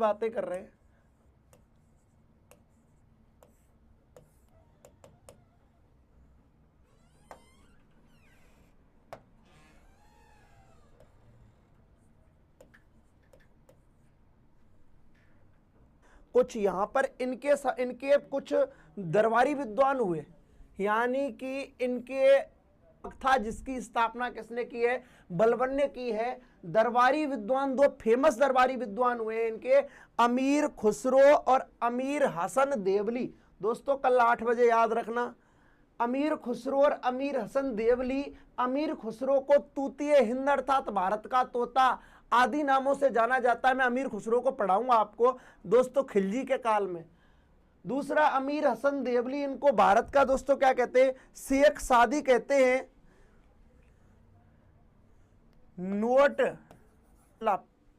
बातें कर रहे हैं। कुछ यहां पर इनके कुछ दरबारी विद्वान हुए, यानी कि इनके था जिसकी स्थापना किसने की है, बलबन ने की है। दरबारी विद्वान, दो फेमस दरबारी विद्वान हुए इनके, अमीर खुसरो और अमीर हसन देवली। दोस्तों कल 8 बजे याद रखना, अमीर खुसरो और अमीर हसन देवली। अमीर खुसरो को तूतीय हिंद अर्थात भारत का तोता आदि नामों से जाना जाता है। मैं अमीर खुसरो को पढ़ाऊंगा आपको दोस्तों खिलजी के काल में। दूसरा अमीर हसन देवली, इनको भारत का दोस्तों क्या कहते हैं, शेख सादी कहते हैं। नोट,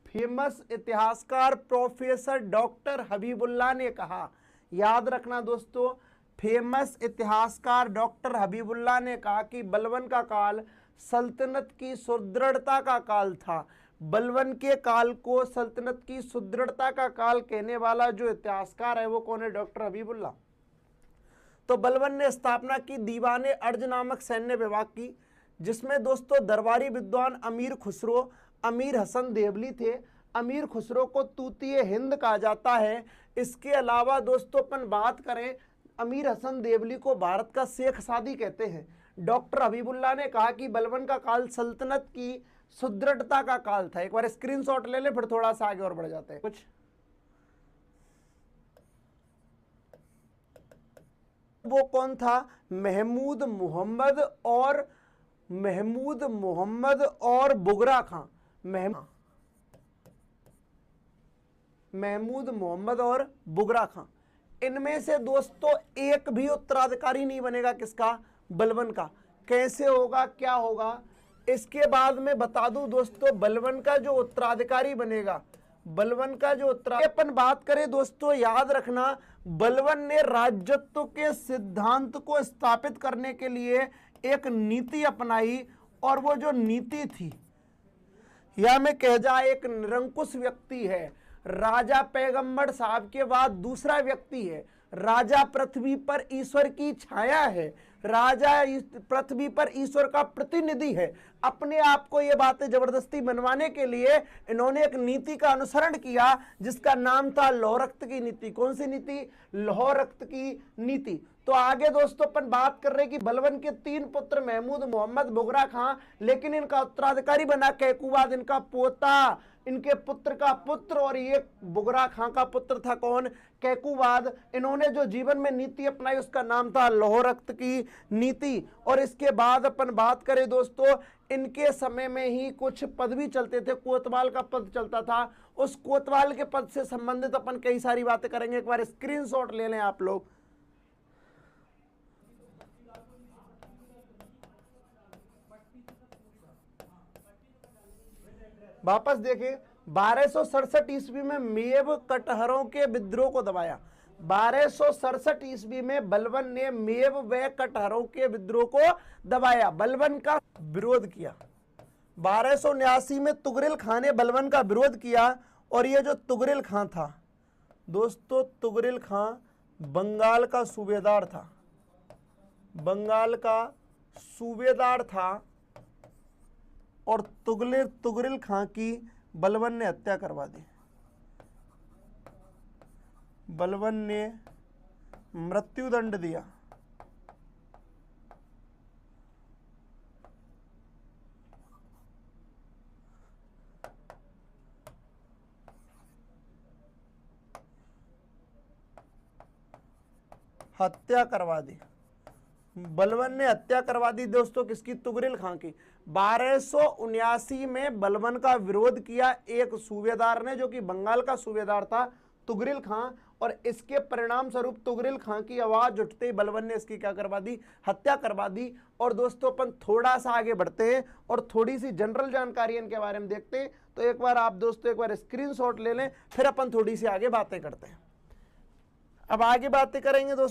फेमस इतिहासकार प्रोफेसर डॉक्टर हबीबुल्लाह ने कहा, याद रखना दोस्तों, फेमस इतिहासकार डॉक्टर हबीबुल्लाह ने कहा कि बलबन का काल सल्तनत की सुदृढ़ता का काल था। बलबन के काल को सल्तनत की सुदृढ़ता का काल कहने वाला जो इतिहासकार है वो कौन है, डॉक्टर हबीबुल्लाह। तो बलबन ने स्थापना की दीवाने अर्ज नामक सैन्य विभाग की, जिसमें दोस्तों दरबारी विद्वान अमीर खुसरो, अमीर हसन देवली थे। अमीर खुसरो को तूतीय हिंद कहा जाता है। इसके अलावा दोस्तों अपन बात करें, अमीर हसन देवली को भारत का शेख सादी कहते हैं। डॉक्टर हबीबुल्लाह ने कहा कि बलबन का काल सल्तनत की सुदृढ़ता का काल था। एक बार स्क्रीनशॉट ले ले, फिर थोड़ा सा आगे और बढ़ जाते हैं। कुछ वो कौन था, महमूद मोहम्मद और बुगरा खां। महमूद मोहम्मद और बुगरा खां, इनमें से दोस्तों एक भी उत्तराधिकारी नहीं बनेगा किसका, बलबन का। कैसे होगा, क्या होगा, इसके बाद में बता दूं दोस्तों। बलबन का जो उत्तराधिकारी बनेगा, बलबन का जो अपन बात करें दोस्तों, याद रखना बलबन ने राज्यत्व के सिद्धांत को स्थापित करने के लिए एक नीति अपनाई, और वो जो नीति थी, या मैं कह जाए एक निरंकुश व्यक्ति है। राजा पैगंबर साहब के बाद दूसरा व्यक्ति है। राजा पृथ्वी पर ईश्वर की छाया है, राजा पृथ्वी पर ईश्वर का प्रतिनिधि है। अपने आप को ये बातें जबरदस्ती बनवाने के लिए इन्होंने एक नीति का अनुसरण किया जिसका नाम था लौह रक्त की नीति। कौन सी नीति, लौह रक्त की नीति। तो आगे दोस्तों अपन बात कर रहे हैं कि बलबन के 3 पुत्र महमूद मोहम्मद बुगरा खां, लेकिन इनका उत्तराधिकारी बना कैकूबाद, इनका पोता, इनके पुत्र का पुत्र, और ये बुगरा खां का पुत्र था कौन, कैकूबाद। इन्होंने जो जीवन में नीति अपनाई उसका नाम था लौह रक्त की नीति। और इसके बाद अपन बात करें दोस्तों, इनके समय में ही कुछ पद भी चलते थे, कोतवाल का पद चलता था। उस कोतवाल के पद से संबंधित अपन कई सारी बातें करेंगे। एक बार स्क्रीनशॉट ले लें आप लोग। वापस देखें, 1267 ईस्वी में मेव कटहरों के विद्रोह को दबाया। 1267 ईस्वी में बलबन ने मेव व कटहरों के विद्रोह को दबाया, बलबन का विरोध किया। 1279 में तुगरिल खां ने बलबन का विरोध किया। और ये जो तुगरिल खां था दोस्तों, तुगरिल खां बंगाल का सूबेदार था, बंगाल का सूबेदार था। और तुगरिल खां की बलबन ने हत्या करवा दी। बलबन ने मृत्युदंड दिया। हत्या करवा दी, बलबन ने हत्या करवा दी दोस्तों, किसकी, तुगरिल खां की। 1279 में बलबन का विरोध किया एक सूबेदार ने, जो कि बंगाल का सूबेदार था, तुगरिल खां। और इसके परिणाम स्वरूप तुगरिल खां की आवाज उठते ही बलबन ने इसकी क्या करवा दी, हत्या करवा दी। और दोस्तों अपन थोड़ा सा आगे बढ़ते हैं और थोड़ी सी जनरल जानकारी इनके बारे में देखते हैं। तो एक बार आप दोस्तों एक बार स्क्रीनशॉट ले लें, फिर अपन थोड़ी सी आगे बातें करते हैं। अब आगे बातें करेंगे दोस्तों।